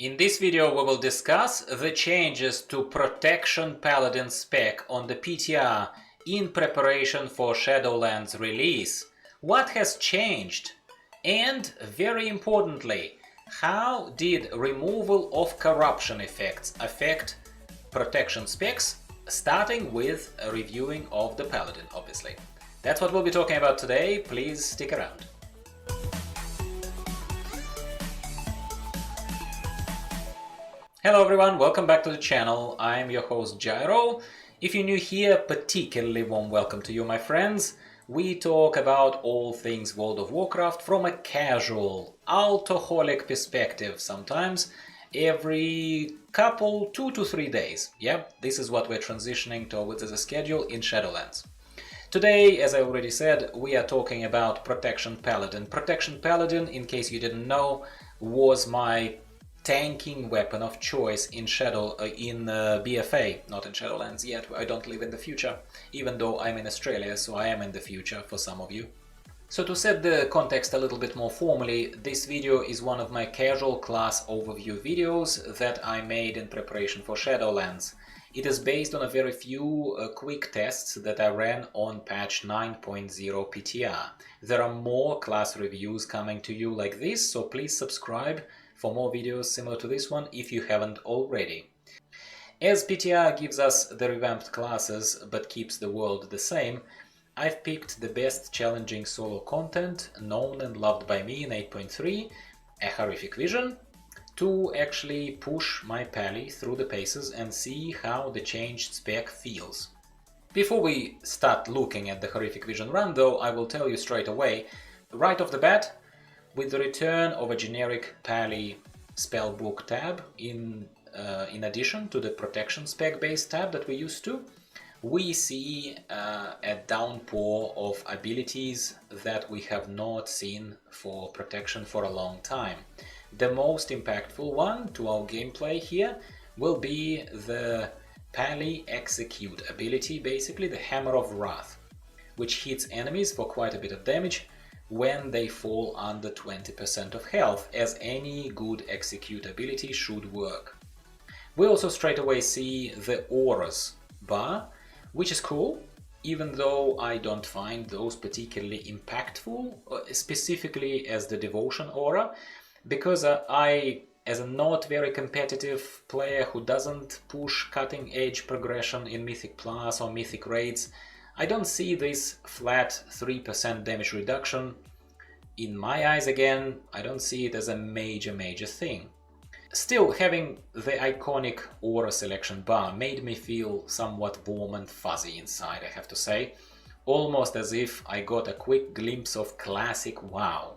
In this video we will discuss the changes to Protection Paladin spec on the PTR in preparation for Shadowlands release. What has changed? And very importantly, how did removal of corruption effects affect protection specs, starting with a reviewing of the Paladin, obviously. That's what we'll be talking about today. Please stick around. Hello everyone, welcome back to the channel. I'm your host Gyro. If you're new here, particularly warm welcome to you, my friends. We talk about all things World of Warcraft from a casual, alcoholic perspective sometimes, every couple, 2 to 3 days. Yep, this is what we're transitioning towards as a schedule in Shadowlands. Today, as I already said, we are talking about Protection Paladin. Protection Paladin, in case you didn't know, was my tanking weapon of choice in BFA, not in Shadowlands yet. I don't live in the future, even though I'm in Australia, so I am in the future for some of you. So to set the context a little bit more formally, this video is one of my casual class overview videos that I made in preparation for Shadowlands. It is based on a very few quick tests that I ran on patch 9.0 PTR. There are more class reviews coming to you like this, so please subscribe for more videos similar to this one if you haven't already. As PTR gives us the revamped classes but keeps the world the same, I've picked the best challenging solo content known and loved by me in 8.3, a horrific vision, to actually push my pally through the paces and see how the changed spec feels. Before we start looking at the horrific vision run though, I will tell you straight away, right off the bat, with the return of a generic pally spellbook tab in addition to the protection spec based tab that we used to, we see a downpour of abilities that we have not seen for protection for a long time. The most impactful one to our gameplay here will be the Pally Execute ability, basically the Hammer of Wrath, which hits enemies for quite a bit of damage when they fall under 20% of health, as any good execute ability should work. We also straight away see the Auras bar, which is cool, even though I don't find those particularly impactful, specifically as the Devotion Aura, because I, as a not very competitive player who doesn't push cutting edge progression in Mythic Plus or Mythic Raids, I don't see this flat 3% damage reduction. In my eyes again, I don't see it as a major thing. Still, having the iconic Aura selection bar made me feel somewhat warm and fuzzy inside, I have to say. Almost as if I got a quick glimpse of classic WoW,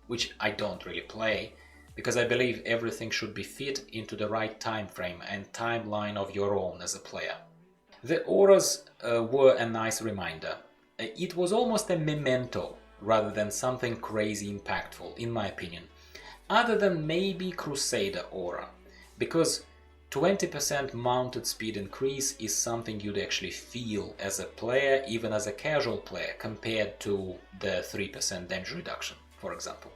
which I don't really play, because I believe everything should be fit into the right time frame and timeline of your own as a player. The auras were a nice reminder. It was almost a memento rather than something crazy impactful, in my opinion, other than maybe Crusader aura, because 20% mounted speed increase is something you'd actually feel as a player, even as a casual player, compared to the 3% damage reduction, for example.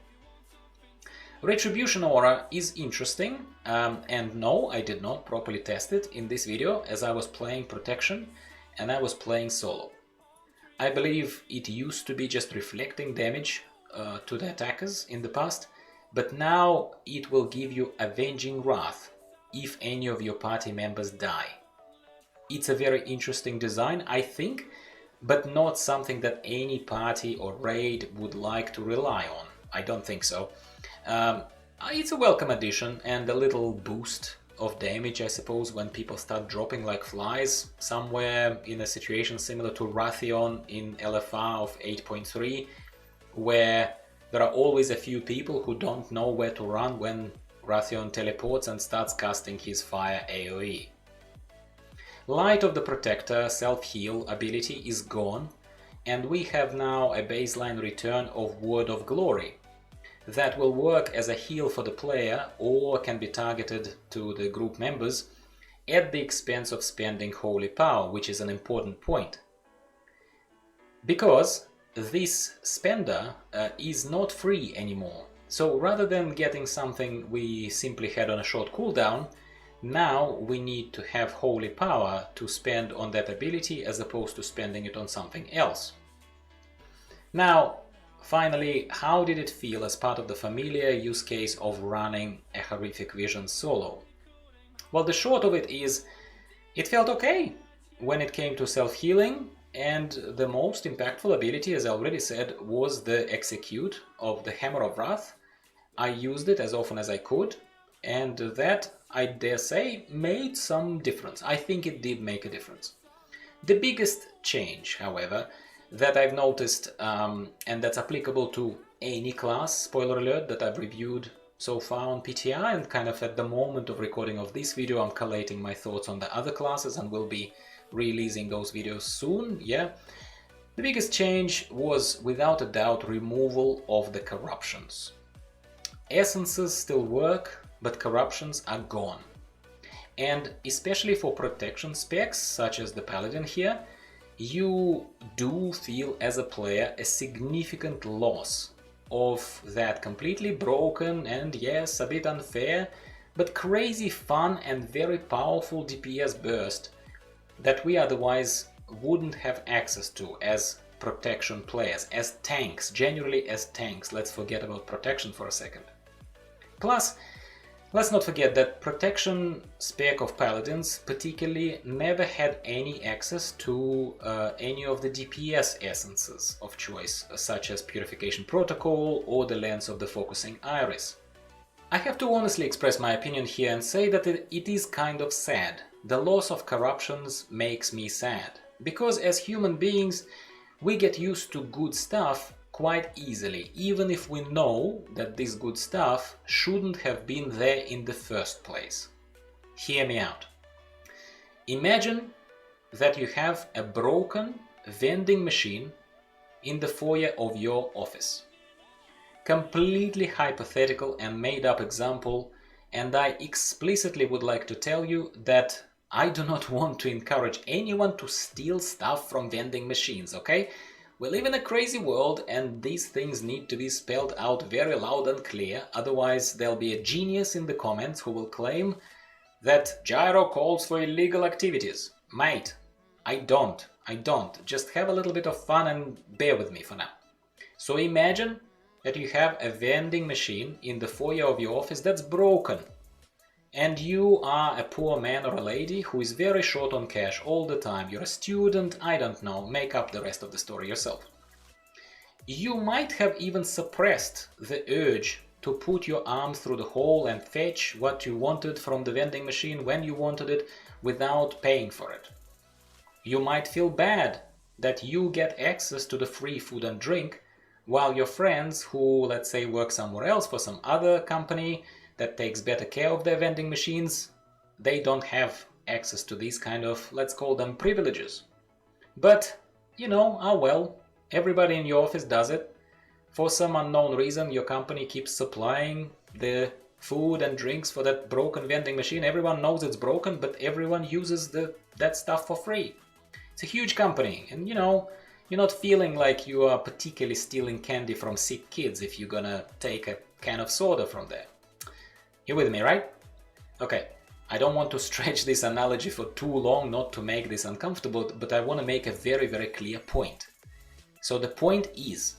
Retribution aura is interesting, and no, I did not properly test it in this video as I was playing protection and I was playing solo. I believe it used to be just reflecting damage to the attackers in the past, but now it will give you Avenging Wrath if any of your party members die. It's a very interesting design, I think, but not something that any party or raid would like to rely on. I don't think so. It's a welcome addition and a little boost of damage, I suppose, when people start dropping like flies somewhere in a situation similar to Wrathion in LFR of 8.3, where there are always a few people who don't know where to run when Wrathion teleports and starts casting his fire AoE. Light of the Protector self-heal ability is gone, and we have now a baseline return of Word of Glory that will work as a heal for the player or can be targeted to the group members at the expense of spending Holy Power, which is an important point. Because this spender is not free anymore. So rather than getting something we simply had on a short cooldown, now we need to have holy power to spend on that ability as opposed to spending it on something else. Now, finally, how did it feel as part of the familiar use case of running a horrific vision solo? Well, the short of it is, it felt okay when it came to self-healing, and the most impactful ability, as I already said, was the execute of the Hammer of Wrath. I used it as often as I could, and that, I dare say, made some difference. I think it did make a difference. The biggest change, however, that I've noticed, and that's applicable to any class, spoiler alert, that I've reviewed so far on PTR, and kind of at the moment of recording of this video I'm collating my thoughts on the other classes and will be releasing those videos soon, yeah. The biggest change was, without a doubt, removal of the corruptions. Essences still work, but corruptions are gone. And especially for protection specs, such as the Paladin here, you do feel as a player a significant loss of that completely broken and, yes, a bit unfair, but crazy fun and very powerful DPS burst that we otherwise wouldn't have access to as protection players, as tanks, generally as tanks. Let's forget about protection for a second. Plus, let's not forget that protection spec of Paladins particularly never had any access to any of the DPS essences of choice, such as Purification Protocol or the Lens of the Focusing Iris. I have to honestly express my opinion here and say that it is kind of sad. The loss of corruptions makes me sad, because as human beings we get used to good stuff quite easily, even if we know that this good stuff shouldn't have been there in the first place. Hear me out. Imagine that you have a broken vending machine in the foyer of your office. Completely hypothetical and made up example, and I explicitly would like to tell you that I do not want to encourage anyone to steal stuff from vending machines, okay? We live in a crazy world and these things need to be spelled out very loud and clear, otherwise there'll be a genius in the comments who will claim that Gyro calls for illegal activities. Mate, I don't. Just have a little bit of fun and bear with me for now. So imagine that you have a vending machine in the foyer of your office that's broken, and you are a poor man or a lady who is very short on cash all the time. You're a student, I don't know, make up the rest of the story yourself. You might have even suppressed the urge to put your arm through the hole and fetch what you wanted from the vending machine when you wanted it without paying for it. You might feel bad that you get access to the free food and drink while your friends who, let's say, work somewhere else for some other company that takes better care of their vending machines, they don't have access to these kind of, let's call them, privileges. But, you know, well, everybody in your office does it. For some unknown reason, your company keeps supplying the food and drinks for that broken vending machine. Everyone knows it's broken, but everyone uses that stuff for free. It's a huge company, and you know, you're not feeling like you are particularly stealing candy from sick kids if you're gonna take a can of soda from there. You're with me, right? Okay, I don't want to stretch this analogy for too long, not to make this uncomfortable, but I want to make a very, very clear point. So the point is,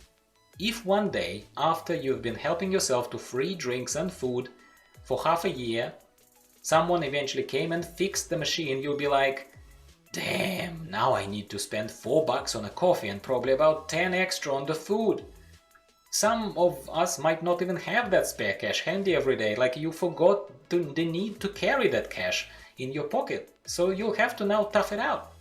if one day, after you've been helping yourself to free drinks and food for half a year, someone eventually came and fixed the machine, you'll be like, damn, now I need to spend $4 on a coffee and probably about 10 extra on the food. Some of us might not even have that spare cash handy every day, like you forgot the need to carry that cash in your pocket, so you'll have to now tough it out.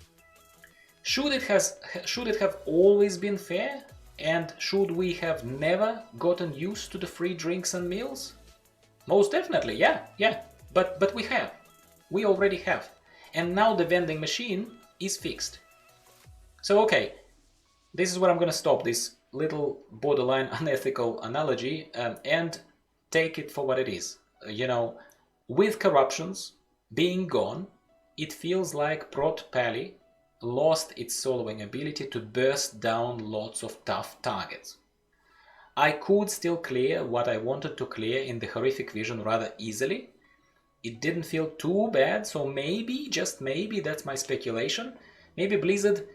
Should it have always been fair? And should we have never gotten used to the free drinks and meals? Most definitely, yeah, but we have. We already have. And now the vending machine is fixed. So okay, this is where I'm gonna stop this little borderline unethical analogy and take it for what it is. You know, with corruptions being gone, it feels like Prot Pally lost its soloing ability to burst down lots of tough targets. I could still clear what I wanted to clear in the horrific vision rather easily. It didn't feel too bad, so maybe, just maybe, that's my speculation, maybe Blizzard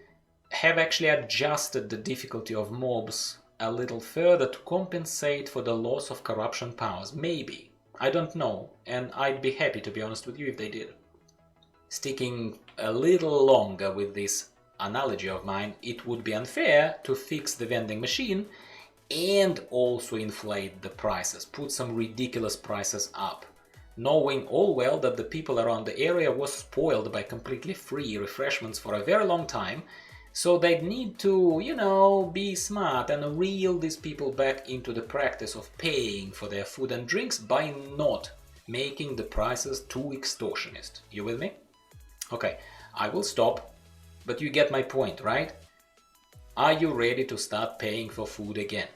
have actually adjusted the difficulty of mobs a little further to compensate for the loss of corruption powers. Maybe. I don't know, and I'd be happy, to be honest with you, if they did. Sticking a little longer with this analogy of mine, it would be unfair to fix the vending machine and also inflate the prices, put some ridiculous prices up, knowing all well that the people around the area was spoiled by completely free refreshments for a very long time, so they'd need to, you know, be smart and reel these people back into the practice of paying for their food and drinks by not making the prices too extortionist. You with me? Okay, I will stop, but you get my point, right? Are you ready to start paying for food again?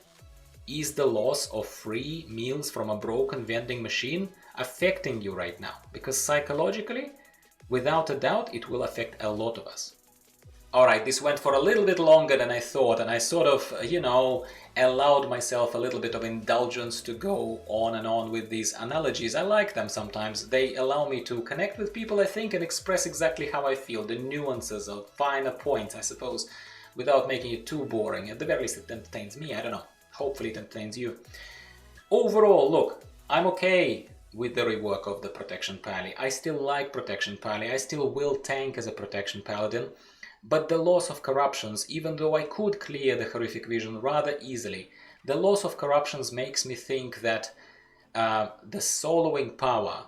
Is the loss of free meals from a broken vending machine affecting you right now? Because psychologically, without a doubt, it will affect a lot of us. Alright, this went for a little bit longer than I thought, and I sort of, you know, allowed myself a little bit of indulgence to go on and on with these analogies. I like them sometimes. They allow me to connect with people, I think, and express exactly how I feel, the nuances of finer points, I suppose, without making it too boring. At the very least, it entertains me, I don't know. Hopefully it entertains you. Overall, look, I'm okay with the rework of the Protection Pally. I still like Protection Pally. I still will tank as a Protection Paladin. But the loss of corruptions, even though I could clear the horrific vision rather easily, the loss of corruptions makes me think that the soloing power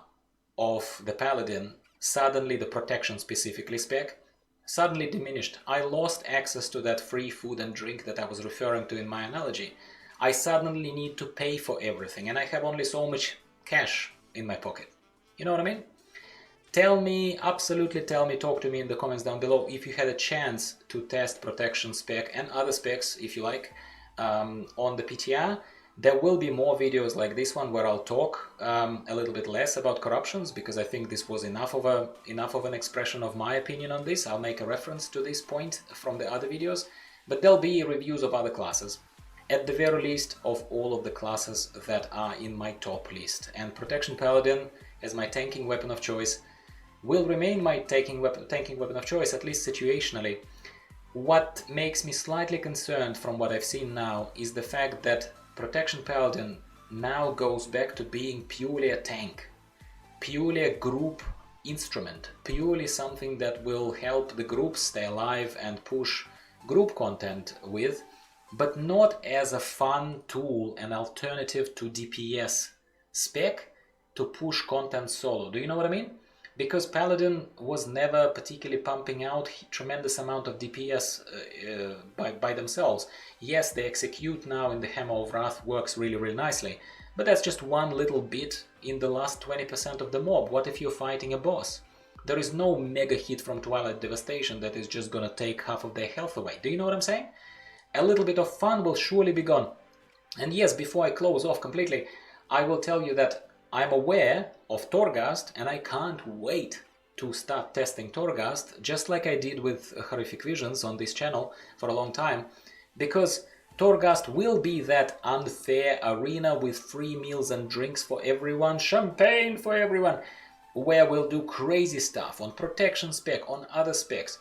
of the Paladin, suddenly the protection specifically spec, suddenly diminished. I lost access to that free food and drink that I was referring to in my analogy. I suddenly need to pay for everything, and I have only so much cash in my pocket. You know what I mean? Tell me, absolutely tell me, talk to me in the comments down below if you had a chance to test protection spec and other specs, if you like, on the PTR. There will be more videos like this one where I'll talk a little bit less about corruptions, because I think this was enough of an expression of my opinion on this. I'll make a reference to this point from the other videos, but there'll be reviews of other classes. At the very least, of all of the classes that are in my top list. And Protection Paladin, as my tanking weapon of choice, will remain my tanking weapon of choice, at least situationally. What makes me slightly concerned from what I've seen now is the fact that Protection Paladin now goes back to being purely a tank, purely a group instrument, purely something that will help the group stay alive and push group content with, but not as a fun tool, an alternative to DPS spec to push content solo. Do you know what I mean? Because Paladin was never particularly pumping out tremendous amount of DPS by themselves. Yes, they execute now in the Hammer of Wrath works really nicely, but that's just one little bit in the last 20% of the mob. What if you're fighting a boss? There is no mega hit from Twilight Devastation that is just gonna take half of their health away. Do you know what I'm saying? A little bit of fun will surely be gone. And yes, before I close off completely, I will tell you that I'm aware of Torghast, and I can't wait to start testing Torghast, just like I did with Horrific Visions on this channel for a long time, because Torghast will be that unfair arena with free meals and drinks for everyone, champagne for everyone, where we'll do crazy stuff on protection spec, on other specs.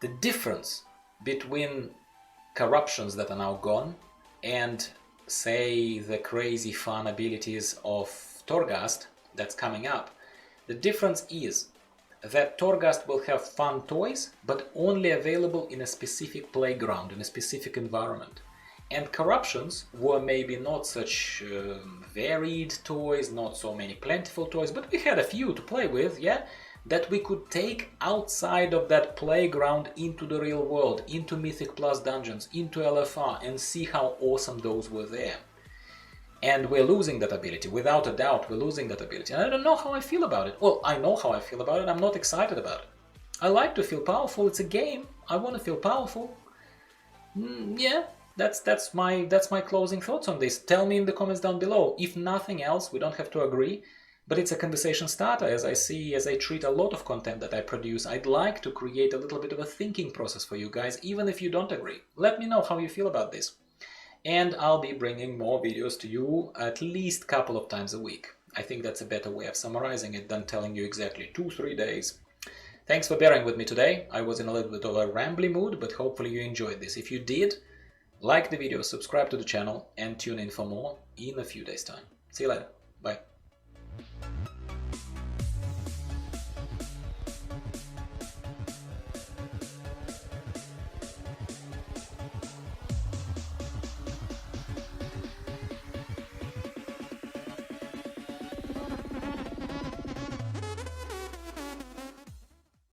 The difference between corruptions that are now gone and, say, the crazy fun abilities of Torghast that's coming up, the difference is that Torghast will have fun toys, but only available in a specific playground, in a specific environment. And corruptions were maybe not such varied toys, not so many plentiful toys, but we had a few to play with, yeah, that we could take outside of that playground into the real world, into Mythic Plus dungeons, into LFR, and see how awesome those were there. And we're losing that ability, without a doubt, we're losing that ability. And I don't know how I feel about it. Well, I know how I feel about it, I'm not excited about it. I like to feel powerful, it's a game, I want to feel powerful. Yeah, that's my closing thoughts on this. Tell me in the comments down below. If nothing else, we don't have to agree, but it's a conversation starter. As I treat a lot of content that I produce, I'd like to create a little bit of a thinking process for you guys, even if you don't agree. Let me know how you feel about this. and I'll be bringing more videos to you at least a couple of times a week. I think that's a better way of summarizing it than telling you exactly 2-3 days. Thanks for bearing with me today. I was in a little bit of a rambly mood, but hopefully you enjoyed this. If you did, like the video, subscribe to the channel, and tune in for more in a few days' time. See you later. Bye.